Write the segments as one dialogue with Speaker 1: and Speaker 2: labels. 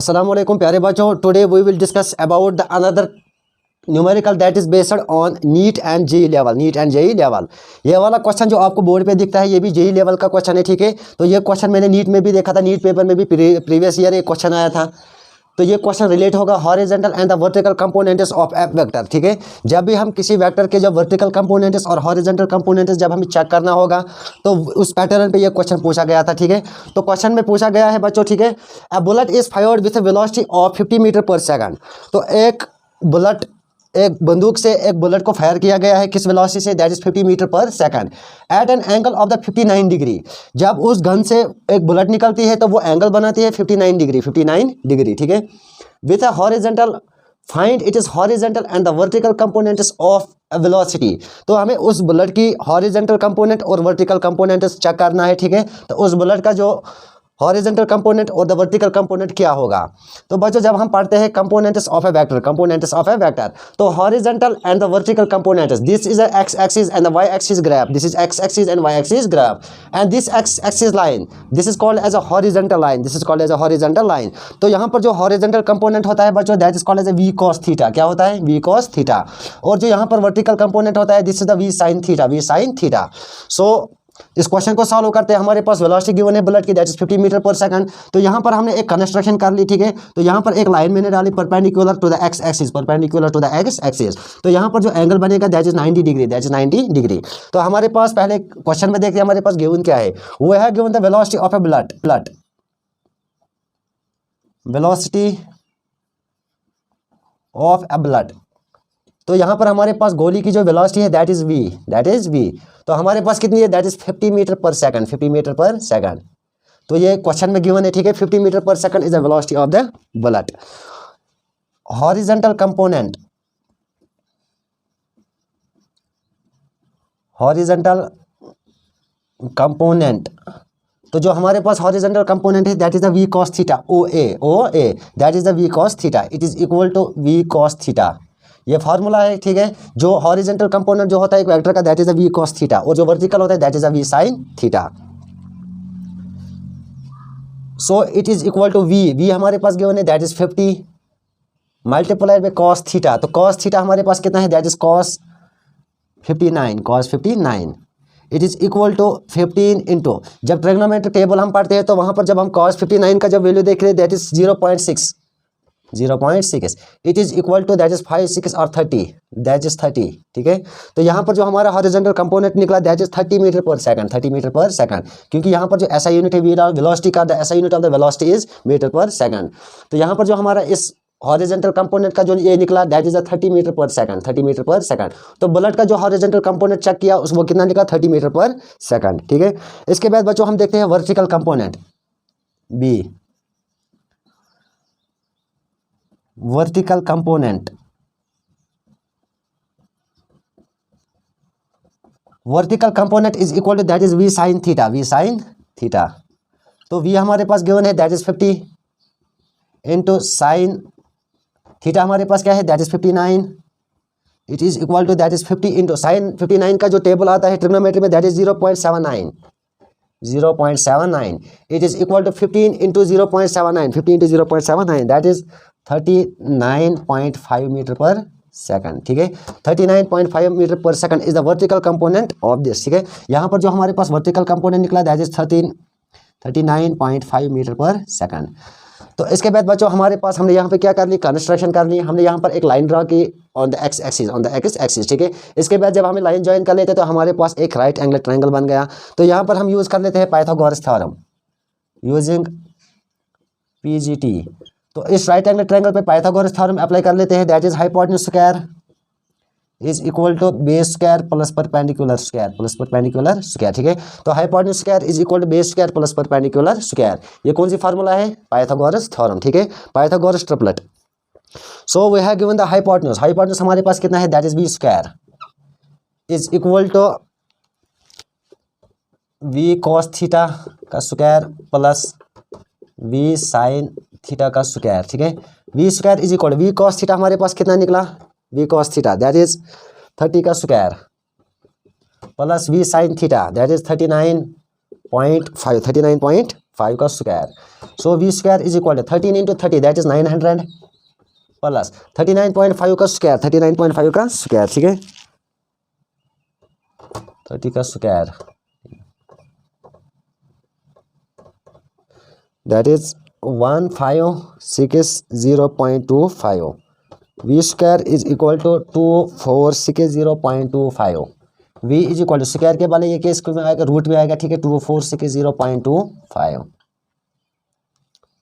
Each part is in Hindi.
Speaker 1: Assalamualaikum प्यारे बच्चों, today we will discuss about the another numerical that is based on NEET and JEE level. ये वाला क्वेश्चन जो आपको बोर्ड पे दिखता है ये भी जेई लेवल का क्वेश्चन है, ठीक है। तो ये क्वेश्चन मैंने नीट में भी देखा था, नीट पेपर में भी प्रीवियस ईयर एक क्वेश्चन आया था। तो ये क्वेश्चन रिलेट होगा horizontal and the vertical components of F vector, ठीक है। जब भी हम किसी वेक्टर के जब वर्टिकल कंपोनेंट्स और हॉरिजॉन्टल कंपोनेंट्स जब हमें चेक करना होगा तो उस पैटर्न पे ये क्वेश्चन पूछा गया था, ठीक है। तो क्वेश्चन में पूछा गया है बच्चों, ठीक है, a bullet is fired with a velocity of 50 meter per second. तो एक बंदूक से एक बुलेट को फायर किया गया है किस वेलोसिटी से, that is 50 meter per second at an angle of the 59 degree. जब उस गन से एक बुलेट निकलती है तो वो एंगल बनाती है 59 डिग्री, ठीक है। With a horizontal find it is horizontal and the vertical components of velocity. तो हमें उस बुलेट की हॉरिजॉन्टल कंपोनेंट और वर्टिकल कंपोनेंट्स चेक करना है, ठीक है। तो उस बुलेट का जो हॉरिजॉन्टल कंपोनेंट और द वर्टिकल कंपोनेंट क्या होगा। तो बच्चों जब हम पढ़ते हैं कंपोनेंट्स ऑफ ए वेक्टर, तो horizontal and the vertical components, this is x axis and the y axis graph, this is x axis and Y axis graph and this X axis line, this is called as a horizontal line, तो यहाँ पर जो हॉरिजॉन्टल कंपोनेंट होता है बच्चों that is called as a we cos theta. क्या होता है? V cos theta. और जो यहाँ पर वर्टिकल कंपोनेंट होता है this is the V sine theta. So इस क्वेश्चन को सॉल्व करते हैं। हमारे पास वेलोसिटी गिवन है बुलेट की that is 50 meter per second. तो यहाँ पर हमने एक कंस्ट्रक्शन कर ली, ठीक है। तो यहाँ पर एक लाइन मैंने डाली perpendicular to the x axis, तो यहाँ पर जो एंगल बनेगा दैट इज 90 डिग्री। तो हमारे पास पहले क्वेश्चन में देखते हैं हमारे पास गिवन क्या है। वो है given the velocity of a bullet, velocity of a bullet. तो यहाँ पर हमारे पास गोली की जो वेलोसिटी है दैट इज वी। तो हमारे पास कितनी है that is 50 meter per second. तो ये क्वेश्चन में गिवन है, ठीक है। 50 meter per second is the velocity of the bullet. Horizontal component, तो जो हमारे पास हॉरिजॉन्टल कंपोनेंट है that is the v cos theta, O A that is the v cos theta, it is equal to v cos theta. ये फार्मूला है, ठीक है। जो हॉरिजॉन्टल कंपोनेंट जो होता है एक वेक्टर का that is a we cos theta, और जो वर्टिकल होता है that is a v sine theta. So it is equal to v हमारे पास गिवन है that is 50 multiplied by cos theta. तो कॉस थीटा हमारे पास कितना है that is cos 59। It is equal to 15 into, जब ट्रिग्नोमेट्रिक टेबल हम पढ़ते हैं तो वहां पर जब हम कॉस 59 का जब वैल्यू देख रहे हैं that is 0.6, it is equal to that is 5, 6 और 30, दैट इज 30, ठीक है। तो यहाँ पर जो हमारा हॉरिजॉन्टल कंपोनेंट निकला that is 30 meter per second, क्योंकि यहाँ पर जो ऐसा यूनिट है वेलोसिटी का, ऐसा unit of the velocity is meter per second. तो यहाँ पर जो हमारा इस हॉरिजॉन्टल कंपोनेंट का जो ये निकला that is 30 meter per second. तो बुलेट का जो हॉरिजॉन्टल कंपोनेंट चेक किया उसको कितना निकला 30 मीटर पर सेकंड, ठीक है। इसके बाद बच्चों हम देखते हैं vertical component b. Vertical component is equal to that is v sine theta. तो वी हमारे पास गिवन है that is 50 into sine theta हमारे पास क्या है that is 59। It is equal to that is 50 into sine 59 का जो टेबल आता है ट्रिग्नोमेट्री में that is 0.79। It is equal to 15 into 0.79, that is 39.5 meter per second, ठीक है। 39.5 meter per second is the vertical component of this, ठीक है। यहाँ पर जो हमारे पास वर्टिकल कंपोनेंट निकला that is 39.5 meter per second. तो इसके बाद बच्चों हमारे पास हमने यहाँ पे क्या कर ली, कंस्ट्रक्शन कर ली। हमने यहाँ पर एक लाइन ड्रा की ऑन द एक्स एक्सिस, ठीक है। इसके बाद जब हमें लाइन ज्वाइन कर लेते तो हमारे पास एक राइट एंगल ट्रायंगल बन गया। तो यहाँ पर हम यूज कर लेते हैं पाइथागोरस थ्योरम यूजिंग PGT। तो इस राइट एंगल ट्रायंगल पे पाइथागोरस थ्योरम अप्लाई कर लेते हैं that is hypotenuse square is equal to base square plus perpendicular square, ठीक है। तो hypotenuse square is equal to base square plus perpendicular square. ये कौन सी फार्मूला है? पाइथागोरस थ्योरम, ठीक है, Pythagoras triplet. So we have given the hypotenuse हमारे पास कितना है that is b square is equal to v cos theta का square plus v sine theta का स्क्वायर, ठीक है। V square is equal v cos theta हमारे पास कितना निकला, v cos theta that is 30 का square plus v sine theta that is 39.5 5 का square. So v square is equal to 13 into 30 that is 900 plus 39.5 का स्क्वायर, 39.5 का स्क्वायर, ठीक है, 30 का square that is 1560.25। V square is equal to 2460.25। V is equal to square के वाले ये केस में आएगा, रूट में आएगा, ठीक है, 2460.25।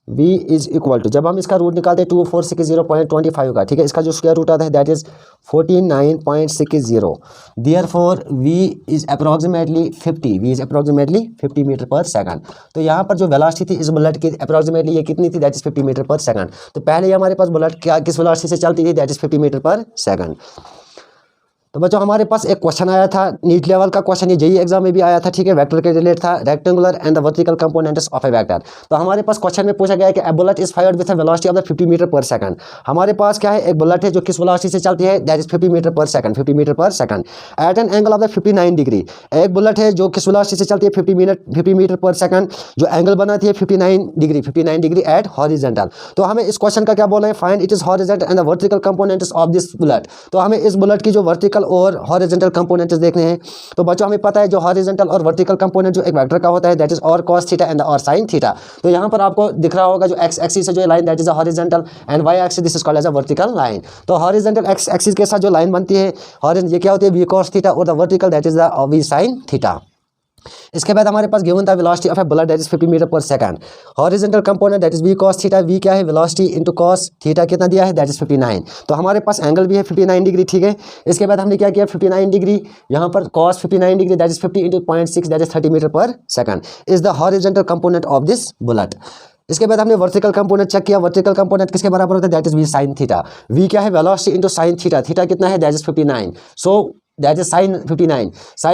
Speaker 1: v इज इक्वल टू, जब हम इसका रूट निकालते हैं 2460.25 का, ठीक है, इसका जो स्क्वायर रूट आता है that is 49.60। Therefore v is approximately 50, v is approximately 50 meter per second. तो यहाँ पर जो वेलोसिटी थी इस बुलेट की अप्रॉक्सीमेटली ये कितनी थी, that is 50 meter per second. तो पहले हमारे पास बुलेट क्या किस वेलोसिटी से चलती थी, that is 50 meter per second. तो बच्चों हमारे पास एक क्वेश्चन आया था नीट लेवल का क्वेश्चन, ये जेईई एग्जाम में भी आया था, ठीक है, वेक्टर के रिलेटेड था, rectangular and the vertical components of a vector. तो हमारे पास क्वेश्चन में पूछा गया है कि a bullet is fired with a velocity of the 50 meter per second. हमारे पास क्या है, एक बुलेट है जो किस वेलोसिटी से चलती है, that is 50 meter per second, 50 meter per second at an angle of the 59 degree. एक बुलेट है जो किस वेलोसिटी से चलती है 50 मीटर पर सेकंड, जो एंगल बनाती है 59 डिग्री एट हॉरिजॉन्टल। तो हमें इस क्वेश्चन का क्या बोला है, find it is horizontal and the vertical components of this bullet. तो हमें इस बुलेट की जो वर्टिकल और हॉरिजॉन्टल कंपोनेंट्स देखने हैं। तो बच्चों हमें पता है जो हॉरिजॉन्टल और वर्टिकल कंपोनेंट जो एक वेक्टर का होता है दैट इज और cos थीटा एंड और sin थीटा। तो यहाँ पर आपको दिख रहा होगा जो x एक्सिस से जो line that is a horizontal and y axis this is called as a vertical line. तो हॉरिजॉन्टल x एक्सिस के साथ जो लाइन बनती है ये क्या होती है, v cos थीटा, और the vertical that is the v sin theta. इसके बाद हमारे पास गिवन था velocity of a bullet that is 50 meter per second, horizontal component that is v cos theta, v क्या है वेलोसिटी इनटू cos थीटा कितना दिया है दैट इज 59। तो हमारे पास एंगल भी है 59 डिग्री, ठीक है। इसके बाद हमने क्या किया 59 डिग्री, यहाँ पर cos 59 degree that is 50 into 0.6 that is 30 meter per second is the horizontal component of this bullet. इसके बाद हमने वर्टिकल कंपोनेंट चेक किया, वर्टिकल कंपोनेंट किसके बराबर होता है, that is v sin theta. v क्या है velocity into sin theta, theta कितना है that is 59, so that is sine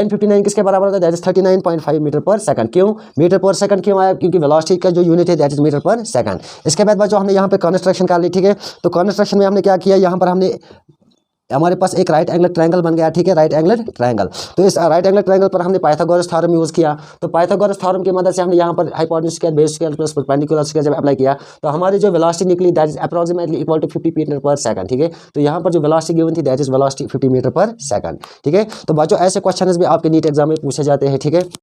Speaker 1: 59 किसके बराबर होता है, that is 39.5 meter per second. क्यों मीटर पर सेकंड क्यों आया, क्योंकि वेलोसिटी का जो यूनिट है that is meter per second. इसके बाद बच्चों हमने यहाँ पे कंस्ट्रक्शन कर ली, ठीक है। तो कंस्ट्रक्शन में हमने क्या किया, यहाँ पर हमने हमारे पास एक राइट एंगल ट्रायंगल बन गया, ठीक है, राइट एंगल ट्रायंगल। तो इस राइट एंगल ट्रायंगल पर हमने पाइथागोरस थ्योरम यूज़ किया। तो पाइथागोरस थ्योरम की मदद से हमने यहाँ पर hypotenuse square, base square plus perpendicular square जब अप्लाई किया तो हमारी जो वेलोसिटी निकली that is approximately equal to 50 meter per second, ठीक है। तो यहाँ पर जो वेलोसिटी गिवन थी that is velocity 50 meter per second, ठीक है। तो बच्चों ऐसे क्वेश्चन भी आपके नीट एग्जाम में पूछे जाते हैं, ठीक है।